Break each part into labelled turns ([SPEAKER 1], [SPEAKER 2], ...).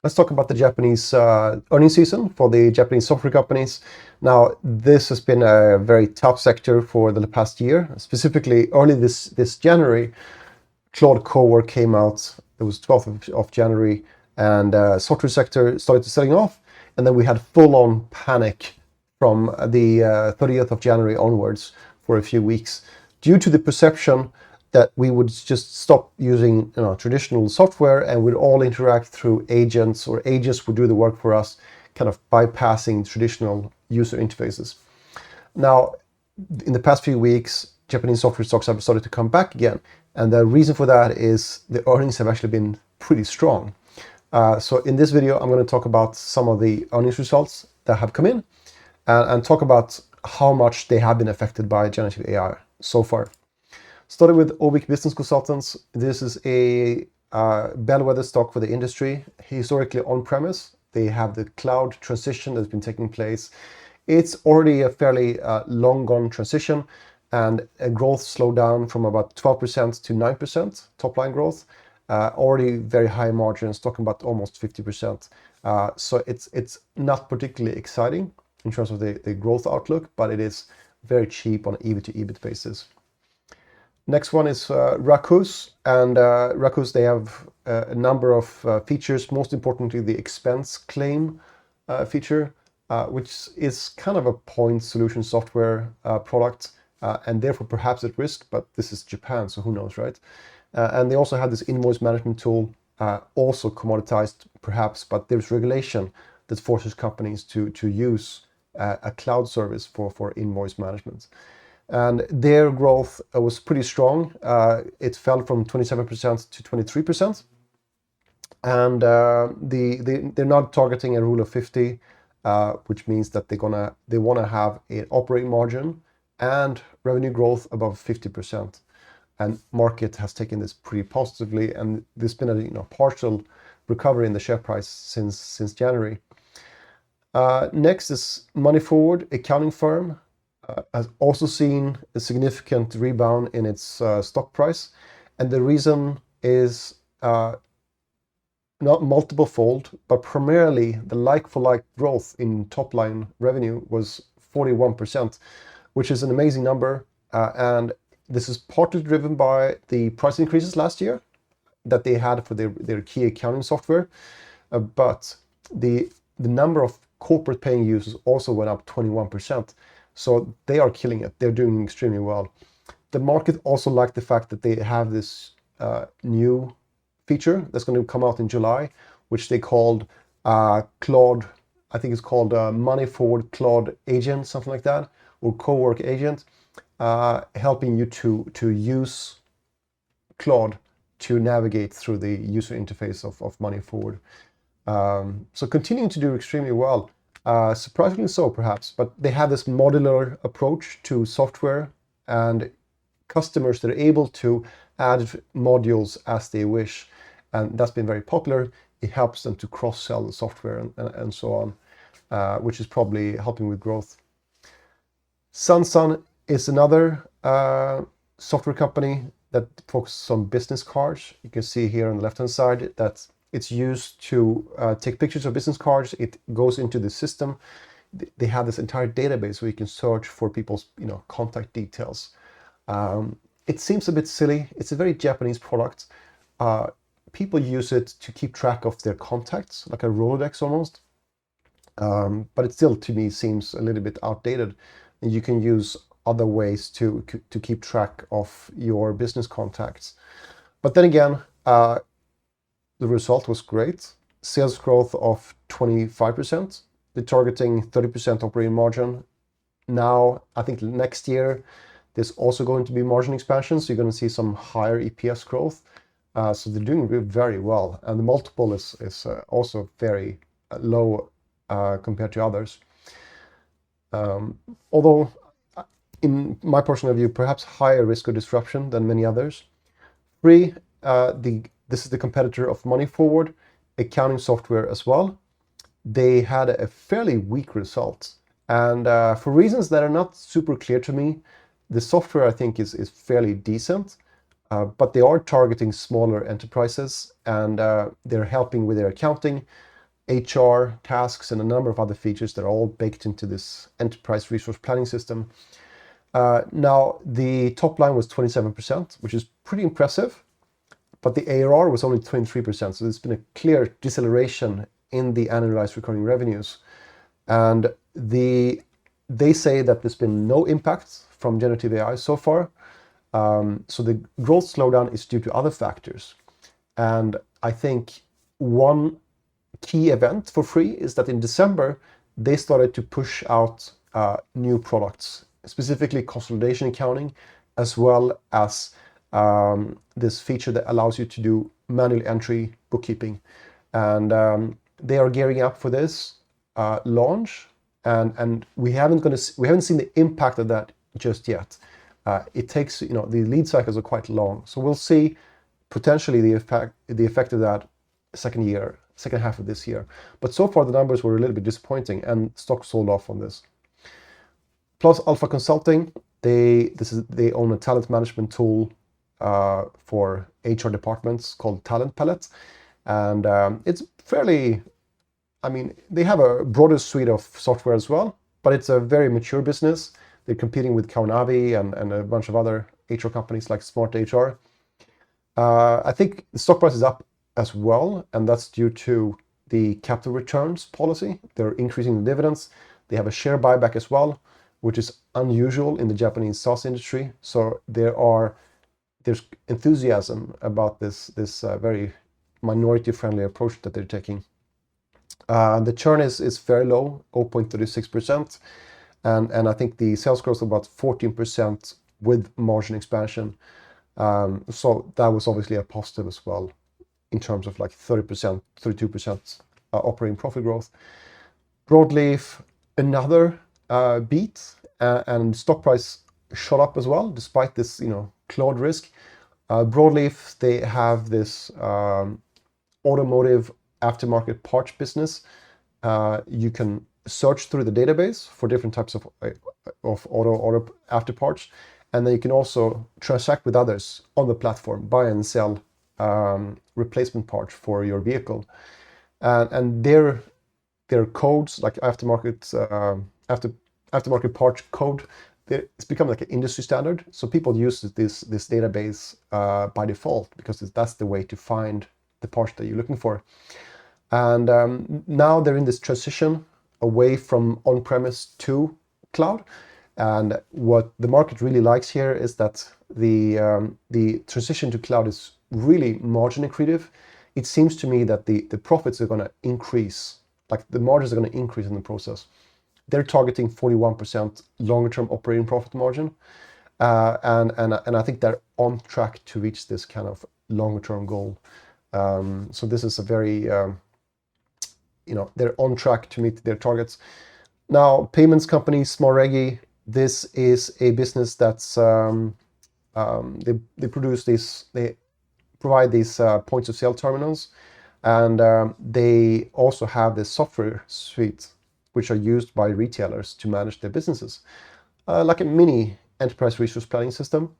[SPEAKER 1] Let's talk about the Japanese earnings season for the Japanese software companies. Now, this has been a very tough sector for the past year. Specifically, early this January, Claude Cowork came out. It was 12th of January, and software sector started selling off. And then we had full-on panic from the 30th of January onwards for a few weeks due to the perception that we would just stop using traditional software and we'd all interact through agents, or agents would do the work for us, kind of bypassing traditional user interfaces. Now, in the past few weeks, Japanese software stocks have started to come back again. And the reason for that is the earnings have actually been pretty strong. So in this video, I'm going to talk about some of the earnings results that have come in and talk about how much they have been affected by generative AI so far. Started with Obic Business Consultants. This is a bellwether stock for the industry, historically on-premise. They have the cloud transition that's been taking place. It's already a fairly long gone transition, and a growth slowed down from about 12% to 9% top line growth. Already very high margins, talking about almost 50%. So it's not particularly exciting in terms of the growth outlook, but it is very cheap on an EBIT to EBIT basis. Next one is Rakus, and Rakus, they have a number of features, most importantly the expense claim feature, which is kind of a point solution software product, and therefore perhaps at risk, but this is Japan, so who knows, right? And they also have this invoice management tool, also commoditized perhaps, but there's regulation that forces companies to use a cloud service for invoice management. And their growth was pretty strong. It fell from 27% to 23%. And they're now targeting a rule of 50, which means that they want to have an operating margin and revenue growth above 50%. And market has taken this pretty positively, and there's been a partial recovery in the share price since January. Next is Money Forward, accounting firm. Has also seen a significant rebound in its stock price, and the reason is not multiple fold, but primarily the like-for-like growth in top line revenue was 41%, which is an amazing number, and this is partly driven by the price increases last year that they had for their key accounting software, but the number of corporate paying users also went up 21%. So they are killing it. They're doing extremely well. The market also liked the fact that they have this new feature that's going to come out in July, which they called Claude, I think it's called Money Forward Claude Agent, something like that, or Cowork Agent, helping you to use Claude to navigate through the user interface of Money Forward. So continuing to do extremely well. Surprisingly so, perhaps, but they have this modular approach to software, and customers that are able to add modules as they wish, and that's been very popular. It helps them to cross-sell the software and so on, which is probably helping with growth. Sansan is another software company that focuses on business cards. You can see here on the left-hand side that it's used to take pictures of business cards. It goes into the system. They have this entire database where you can search for people's contact details. It seems a bit silly. It's a very Japanese product. People use it to keep track of their contacts, like a Rolodex almost. But it still, to me, seems a little bit outdated. And you can use other ways to keep track of your business contacts. But then again, the result was great. Sales growth of 25%. They're targeting 30% operating margin. Now, I think next year, there's also going to be margin expansion. So you're going to see some higher EPS growth. So they're doing very well. And the multiple is also very low compared to others. Although, in my personal view, perhaps higher risk of disruption than many others. Free, this is the competitor of Money Forward, accounting software as well. They had a fairly weak result. And for reasons that are not super clear to me, the software I think is fairly decent, but they are targeting smaller enterprises, and they're helping with their accounting. HR tasks and a number of other features that are all baked into this enterprise resource planning system. Now, the top line was 27%, which is pretty impressive, but the ARR was only 23%. So there's been a clear deceleration in the annualized recurring revenues. And they say that there's been no impact from generative AI so far. So the growth slowdown is due to other factors. And I think one key event for Free is that in December, they started to push out new products, specifically consolidation accounting, as well as this feature that allows you to do manual entry bookkeeping. And they are gearing up for this launch, and we haven't seen the impact of that just yet. It takes, the lead cycles are quite long, so we'll see potentially the effect of that second half of this year. But so far the numbers were a little bit disappointing, and stock sold off on this. Plus Alpha Consulting, they own a talent management tool for HR departments called Talent Palette, and it's fairly, they have a broader suite of software as well, but it's a very mature business. They're competing with Carnavi and a bunch of other HR companies like Smart HR. I think the stock price is up as well, and that's due to the capital returns policy. They're increasing the dividends. They have a share buyback as well, which is unusual in the Japanese SaaS industry. So there's enthusiasm about this very minority-friendly approach that they're taking. The churn is very low, 0.36%, and I think the sales growth is about 14% with margin expansion. So that was obviously a positive as well in terms of like 30%, 32% operating profit growth. Broadleaf, another beat, and stock price shot up as well despite this, cloud risk. Broadleaf, they have this automotive aftermarket parts business. You can search through the database for different types of auto after parts, and then you can also transact with others on the platform, buy and sell replacement parts for your vehicle. And their codes, like aftermarket parts code, it's become like an industry standard. So people use this database by default because that's the way to find the parts that you're looking for. And now they're in this transition away from on-premise to cloud. And what the market really likes here is that the transition to cloud is really margin accretive. It seems to me that the profits are going to increase, like the margins are going to increase in the process. They're targeting 41% longer-term operating profit margin, and I think they're on track to reach this kind of longer-term goal. So this is a very, they're on track to meet their targets. Now, payments company Smartreggy, this is a business that's they provide these points of sale terminals, and they also have this software suite which are used by retailers to manage their businesses, like a mini enterprise resource planning system.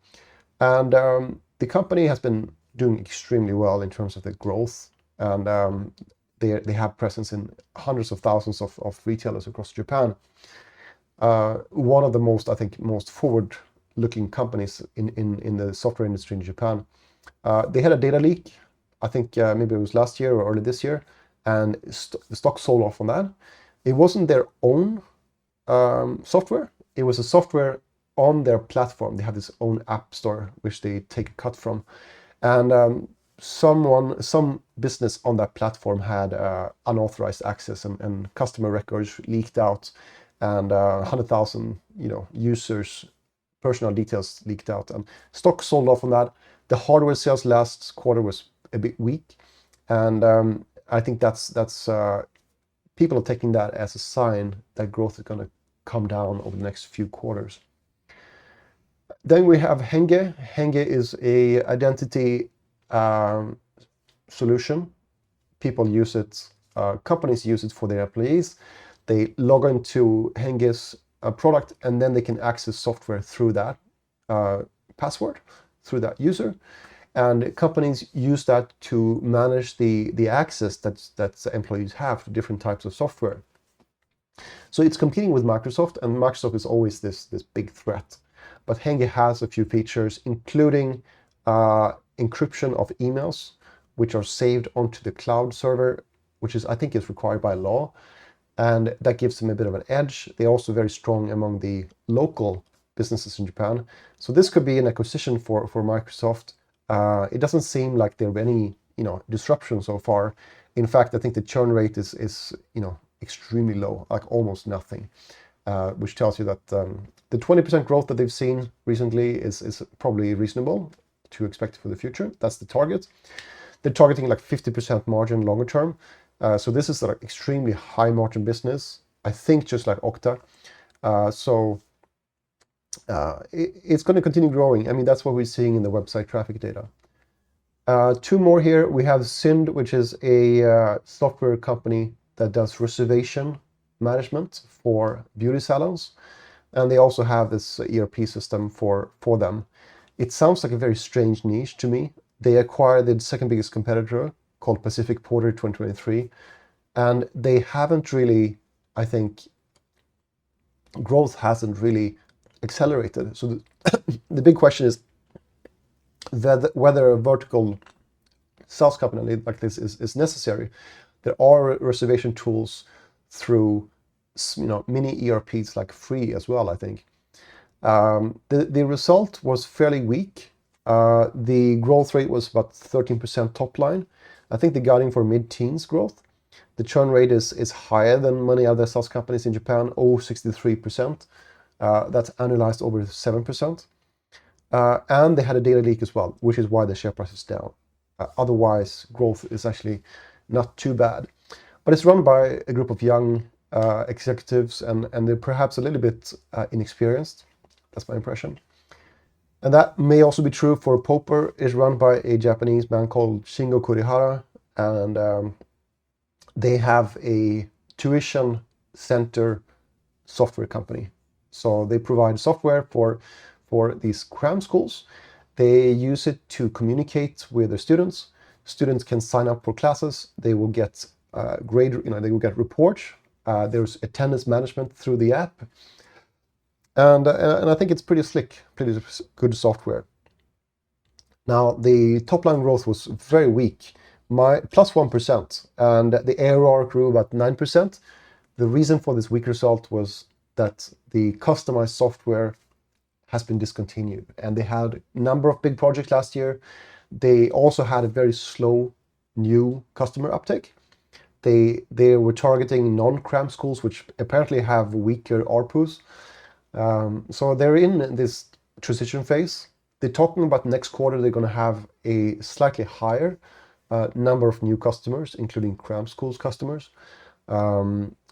[SPEAKER 1] And the company has been doing extremely well in terms of the growth, and they have presence in hundreds of thousands of retailers across Japan. One of the most forward-looking companies in the software industry in Japan. They had a data leak, I think maybe it was last year or early this year, and the stock sold off on that. It wasn't their own software. It was a software on their platform. They have this own app store, which they take a cut from. And some business on that platform had unauthorized access, and customer records leaked out, and 100,000 users' personal details leaked out, and stock sold off on that. The hardware sales last quarter was a bit weak, and I think that's people are taking that as a sign that growth is going to come down over the next few quarters. Then we have Henge. Henge is a identity solution. People use it, companies use it for their employees. They log into Henge's product, and then they can access software through that password, through that user. And companies use that to manage the access that employees have to different types of software. So it's competing with Microsoft, and Microsoft is always this big threat. But Henge has a few features, including encryption of emails, which are saved onto the cloud server, which I think is required by law. And that gives them a bit of an edge. They're also very strong among the local businesses in Japan. So this could be an acquisition for Microsoft. It doesn't seem like there are any disruption so far. In fact, I think the churn rate is extremely low, like almost nothing, which tells you that the 20% growth that they've seen recently is probably reasonable to expect for the future. That's the target. They're targeting like 50% margin longer term. So this is like extremely high margin business, I think, just like Okta. It's going to continue growing. I mean, that's what we're seeing in the website traffic data. Two more here. We have Sind, which is a software company that does reservation management for beauty salons. And they also have this ERP system for them. It sounds like a very strange niche to me. They acquired the second biggest competitor called Pacific Porter 2023. And they haven't really, I think, growth hasn't really accelerated. So the big question is whether a vertical SaaS company like this is necessary. There are reservation tools through mini ERPs like free as well, I think. The result was fairly weak. The growth rate was about 13% top line. I think they're guiding for mid-teens growth. The churn rate is higher than many other SaaS companies in Japan, 63%. That's annualized over 7%. And they had a data leak as well, which is why the share price is down. Otherwise, growth is actually not too bad. But it's run by a group of young executives, and they're perhaps a little bit inexperienced. That's my impression. And that may also be true for Poper. It's run by a Japanese man called Shingo Kurihara, and they have a tuition center software company. So they provide software for these cram schools. They use it to communicate with their students. Students can sign up for classes. They will get they will get reports. There's attendance management through the app. And I think it's pretty slick, pretty good software. Now, the top line growth was very weak, plus 1%, and the ARR grew about 9%. The reason for this weak result was that the customized software has been discontinued, and they had a number of big projects last year. They also had a very slow new customer uptake. They were targeting non-cram schools, which apparently have weaker ARPUs. So they're in this transition phase. They're talking about next quarter, they're going to have a slightly higher number of new customers, including cram schools customers.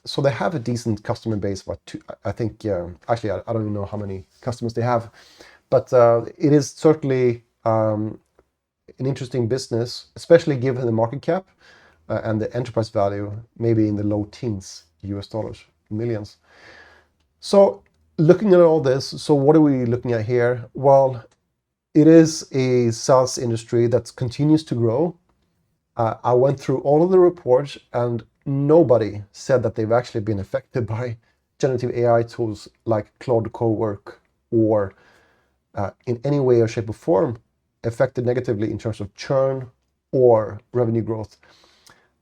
[SPEAKER 1] So they have a decent customer base, but I think, actually, I don't even know how many customers they have, but it is certainly an interesting business, especially given the market cap and the enterprise value, maybe in the low teens US dollars, millions. So looking at all this, so what are we looking at here? Well, it is a SaaS industry that continues to grow. I went through all of the reports, and nobody said that they've actually been affected by generative AI tools like Claude Cowork, or in any way or shape or form affected negatively in terms of churn or revenue growth.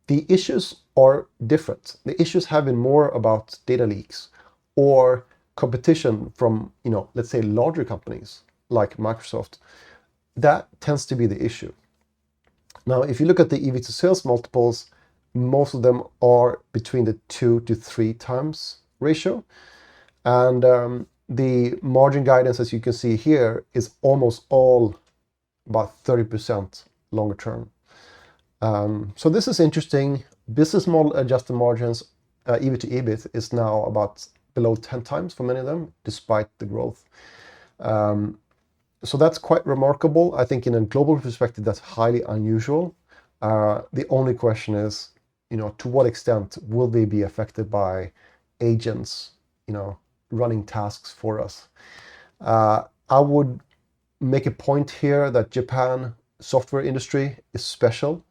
[SPEAKER 1] The issues are different. The issues have been more about data leaks or competition from, let's say, larger companies like Microsoft. That tends to be the issue. Now, if you look at the EV to sales multiples, most of them are between the 2 to 3 times ratio. And the margin guidance, as you can see here, is almost all about 30% longer term. So this is interesting. Business model adjusted margins, EV to EBIT, is now about below 10 times for many of them, despite the growth. So that's quite remarkable. I think in a global perspective, that's highly unusual. The only question is, to what extent will they be affected by agents, running tasks for us? I would make a point here that Japan software industry is special.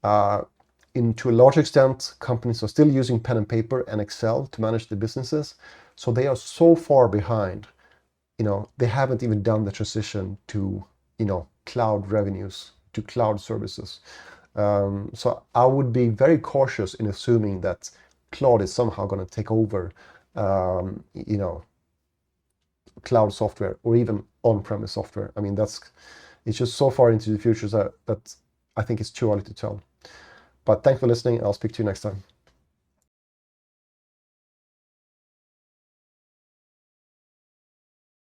[SPEAKER 1] To a large extent, companies are still using pen and paper and Excel to manage their businesses. So they are so far behind. They haven't even done the transition to, cloud revenues, to cloud services. So I would be very cautious in assuming that cloud is somehow going to take over, cloud software or even on-premise software. I mean, it's just so far into the future that I think it's too early to tell. But thanks for listening. I'll speak to you next time.